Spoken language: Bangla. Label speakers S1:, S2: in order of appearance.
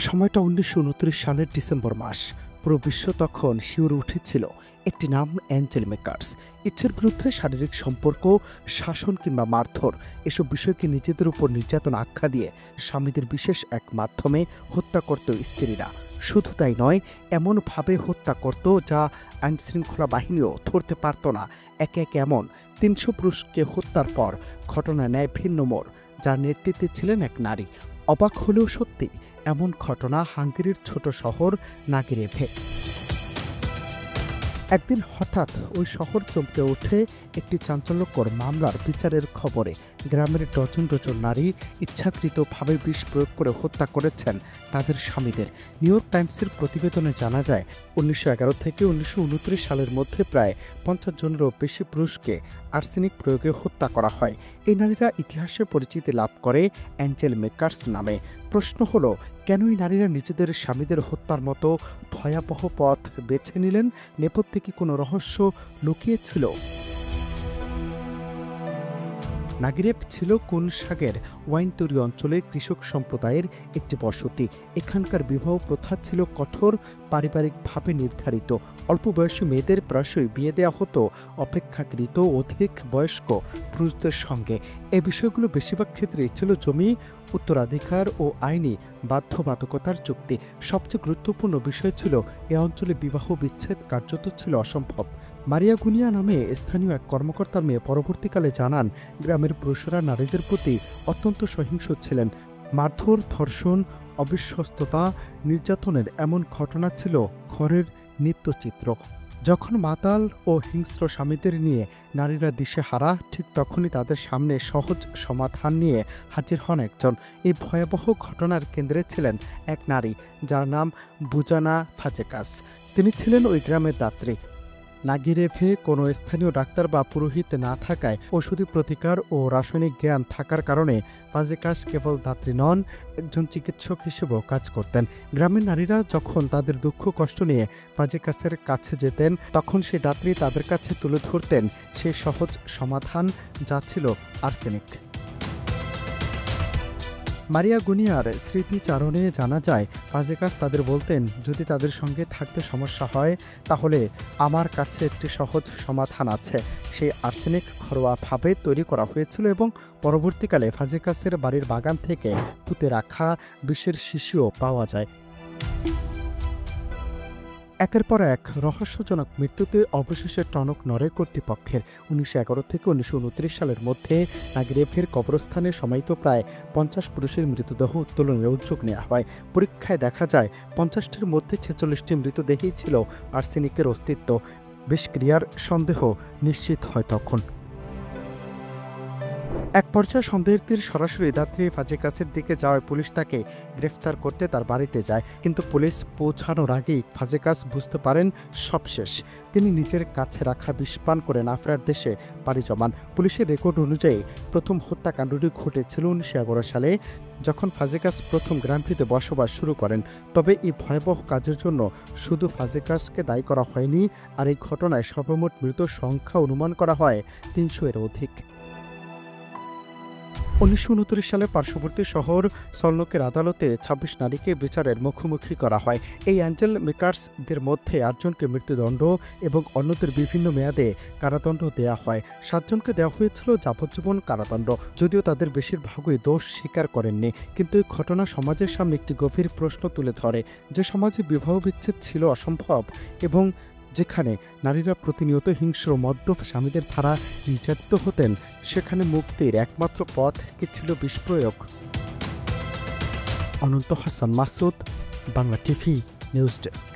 S1: সময়টা ১৯২৯ সালের ডিসেম্বর মাস। পুরো বিশ্ব তখন শিউরে উঠেছিল একটি নাম, অ্যাঞ্জেল মেকার্স। ইচ্ছের বিরুদ্ধে শারীরিক সম্পর্ক, শাসন কিংবা মারধর এসব বিষয়কে নিজেদের উপর নির্যাতন আখ্যা দিয়ে স্বামীদের বিশেষ এক মাধ্যমে হত্যা করত স্ত্রীরা। শুধু তাই নয়, এমনভাবে হত্যা করত যা আইনশৃঙ্খলা বাহিনীও ধরতে পারত না। একে একে এমন ৩০০ পুরুষকে হত্যার পর ঘটনা নেয় ভিন্ন মোড়, যার নেতৃত্বে ছিলেন এক নারী। অবাক হলেও সত্যি, এমন ঘটনা হাঙ্গেরির ছোট শহর নাগিরেভে। একদিন হঠাৎ ওই শহর চমকে ওঠে একটি চাঞ্চল্যকর মামলার বিচারের খবরে। গ্রামের ডজন ডজন নারী ইচ্ছাকৃতভাবে বিষ প্রয়োগ করে হত্যা করেছেন তাদের স্বামীদের। নিউ ইয়র্ক টাইমসের প্রতিবেদনে জানা যায়, ১৯১১ থেকে ১৯২৯ সালের মধ্যে প্রায় ৫০ জনেরও বেশি পুরুষকে আর্সেনিক প্রয়োগে হত্যা করা হয়। এই নারীরা ইতিহাসে পরিচিতি লাভ করে অ্যাঞ্জেল মেকার্স নামে। প্রশ্ন হলো, কেন এই নারীরা নিজেদের স্বামীদের হত্যার মতো ভয়াবহ পথ বেছে নিলেন? নেপথ্যে কি কোনো রহস্য লুকিয়ে ছিল? নাগিরেভ ছিল কুনসাগের ওয়াইন তৈরি অঞ্চলে কৃষক সম্প্রদায়ের একটি বসতি। এখানকার বিবাহ প্রথা ছিল কঠোর, পারিবারিকভাবে নির্ধারিত। অল্প বয়সী মেয়েদের প্রায়শই বিয়ে দেওয়া হতো অপেক্ষাকৃত অধিক বয়স্ক পুরুষদের সঙ্গে। এই বিষয়গুলো বেশিরভাগ ক্ষেত্রেই ছিল জমি, উত্তরাধিকার ও আইনি বাধ্যবাধকতার চুক্তি। সবচেয়ে গুরুত্বপূর্ণ বিষয় ছিল, এ অঞ্চলে বিবাহ বিচ্ছেদ কার্যত ছিল অসম্ভব। মারিয়া গুনিয়া নামে স্থানীয় এক কর্মকর্তার মেয়ে পরবর্তীকালে জানান, গ্রামের পুরুষরা নারীদের প্রতি অত্যন্ত সহিংস ছিলেন। মারধর, ধর্ষণ, অবিশ্বস্ততা, নির্যাতনের এমন ঘটনা ছিল ঘরের নিত্যচিত্র। যখন মাতাল ও হিংস্র স্বামীদের নিয়ে নারীরা দিশেহারা, ঠিক তখনই তাদের সামনে সহজ সমাধান নিয়ে হাজির হন একজন। এই ভয়াবহ ঘটনার কেন্দ্রে ছিলেন এক নারী, যার নাম বুজানা ফাজেকাস। তিনি ছিলেন ওই গ্রামের দাত্রী। নাগিরেভে কোনো স্থানীয় ডাক্তার বা পুরোহিত না থাকায়, ওষুধি প্রতিকার ও রাসায়নিক জ্ঞান থাকার কারণে ফাজেকাস কেবল দাত্রী নন, একজন চিকিৎসক হিসেবেও কাজ করতেন। গ্রামের নারীরা যখন তাদের দুঃখ কষ্ট নিয়ে ফাজেকাসের কাছে যেতেন, তখন সেই দাত্রী তাদের কাছে তুলে ধরতেন সেই সহজ সমাধান, যা ছিল আর্সেনিক। মারিয়া গুনিয়ার স্মৃতিচারণে জানা যায়, ফাজেকাস তাদের বলতেন, যদি তাদের সঙ্গে থাকতে সমস্যা হয়, তাহলে আমার কাছে একটি সহজ সমাধান আছে। সেই আর্সেনিক ঘরোয়াভাবে তৈরি করা হয়েছিল এবং পরবর্তীকালে ফাজেকাসের বাড়ির বাগান থেকে পুঁতে রাখা বিষের শিশিও পাওয়া যায়। একের পর এক রহস্যজনক মৃত্যুতে অবশেষে টনক নড়ে কর্তৃপক্ষের। ১৯১১ থেকে ১৯২৯ সালের মধ্যে নাগিরেভের কবরস্থানে সমাহিত প্রায় ৫০ পুরুষের মৃতদেহ উত্তোলনের উদ্যোগ নেওয়া হয়। পরীক্ষায় দেখা যায়, ৫০টির মধ্যে ৪৬টি মৃতদেহেই ছিল আর্সেনিকের অস্তিত্ব। বিষক্রিয়ার সন্দেহ নিশ্চিত হয় তখন। এক পর্যায়ে সন্দেহের তীর সরাসরি দাত্রী ফাজেকাসের দিকে যাওয়ায় পুলিশ তাকে গ্রেফতার করতে তার বাড়িতে যায়। কিন্তু পুলিশ পৌঁছানোর আগেই ফাজেকাস বুঝতে পারেন সব শেষ। তিনি নিজের কাছে রাখা বিষ পান করে না ফেরার দেশে পাড়ি জমান। পুলিশের রেকর্ড অনুযায়ী প্রথম হত্যাকাণ্ডটি ঘটেছিল ১৯১১ সালে, যখন ফাজেকাস প্রথম গ্রামটিতে বসবাস শুরু করেন। তবে এই ভয়াবহ কাজের জন্য শুধু ফাজেকাসকে দায়ী করা হয়নি, আর এই ঘটনায় সর্বমোট মৃত সংখ্যা অনুমান করা হয় ৩০০-এর অধিক। ১৯২৯ সালে পার্শ্ববর্তী শহর সলনকের আদালতে ২৬ নারীকে বিচারের মুখোমুখি করা হয়। এই অ্যাঞ্জেল মেকার্সদের মধ্যে ৮ জনকে মৃত্যুদণ্ড এবং অন্যদের বিভিন্ন মেয়াদে কারাদণ্ড দেওয়া হয়। ৭ জনকে দেওয়া হয়েছিল যাবজ্জীবন কারাদণ্ড, যদিও তাদের বেশিরভাগই দোষ স্বীকার করেননি। কিন্তু এই ঘটনা সমাজের সামনে একটি গভীর প্রশ্ন তুলে ধরে, যে সমাজে বিবাহ বিচ্ছেদ ছিল অসম্ভব এবং যেখানে নারীরা প্রতিনিয়ত হিংস্র মদ্যপ স্বামীদের দ্বারা নির্যাতিত হতেন, সেখানে মুক্তির একমাত্র পথ কি ছিল বিষপ্রয়োগ? Ananta Hasan Masud, Bangla TV news desk.